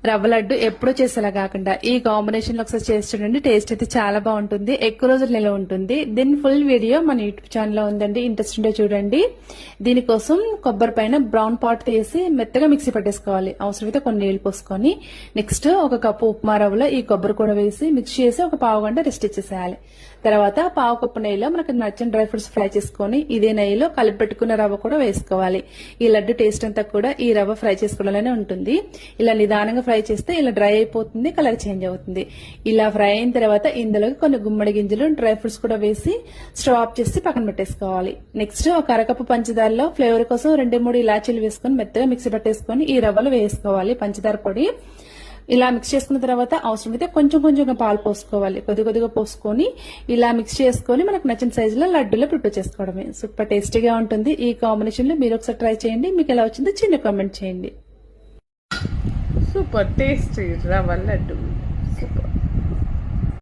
రవ్వ లడ్డు ఎప్పుడూ చేసేలా కాకుండా ఈ కాంబినేషన్ లో ఒకసారి చేసి చూడండి. టేస్ట్ అయితే చాలా బాగుంటుంది, ఎక్కువ రోజులు నిల్వ ఉంటుంది. దీని ఫుల్ వీడియో మన యూట్యూబ్ ఛానల్ లో ఉందండి, ఇంట్రెస్ట్ ఉంటే చూడండి. దీనికోసం కొబ్బరి పైన బ్రౌన్ పాట్ తీసి మెత్తగా మిక్సీ పట్టేసుకోవాలి. అవసరమైతే కొన్ని నీళ్లు పోసుకొని నెక్స్ట్ ఒక కప్పు ఉప్మా రవ్వలో ఈ కొబ్బరి కూడా వేసి మిక్స్ చేసి ఒక పావు గంట రెస్ట్ ఇచ్చేసేయాలి. తర్వాత పావు కప్పు నెయ్యిలో మనకు నచ్చిన డ్రై ఫ్రూట్స్ ఫ్రై చేసుకొని ఇదే నెయ్యిలో కలిపి పెట్టుకున్న రవ్వ కూడా వేసుకోవాలి. ఈ లడ్డు టేస్ట్ అంతా కూడా ఈ రవ్వ ఫ్రై చేసుకోవడంలోనే ఉంటుంది. ఇలా నిదానంగా ఫ్రై చేస్తే ఇలా డ్రై అయిపోతుంది, కలర్ చేంజ్ అవుతుంది. ఇలా ఫ్రై అయిన తర్వాత ఇందులోకి కొన్ని గుమ్మడి గింజలు డ్రై ఫ్రూట్స్ కూడా వేసి స్టవ్ ఆఫ్ చేసి పక్కన పెట్టేసుకోవాలి. నెక్స్ట్ ఒక అరకప్పు పంచదారలో ఫ్లేవర్ కోసం 2-3 ఇలాచీలు వేసుకొని మెత్తగా మిక్సీ పట్టేసుకొని ఈ రవ్వలు వేసుకోవాలి. పంచదార పొడి ఇలా మిక్స్ చేసుకున్న తర్వాత అవసరమైతే కొంచెం కొంచెంగా పాలు పోసుకోవాలి. కొద్దిగా పోసుకొని ఇలా మిక్స్ చేసుకొని మనకు నచ్చిన సైజులో లడ్డూలో ప్రిపేర్ చేసుకోవడమే. సూపర్ టేస్టీగా ఉంటుంది. ఈ కాంబినేషన్ లో మీరు ఒకసారి ట్రై చేయండి. మీకు ఎలా వచ్చిందో చిన్న కామెంట్ చేయండి. సూపర్ టేస్టీ రవ్వ లడ్డు సూపర్.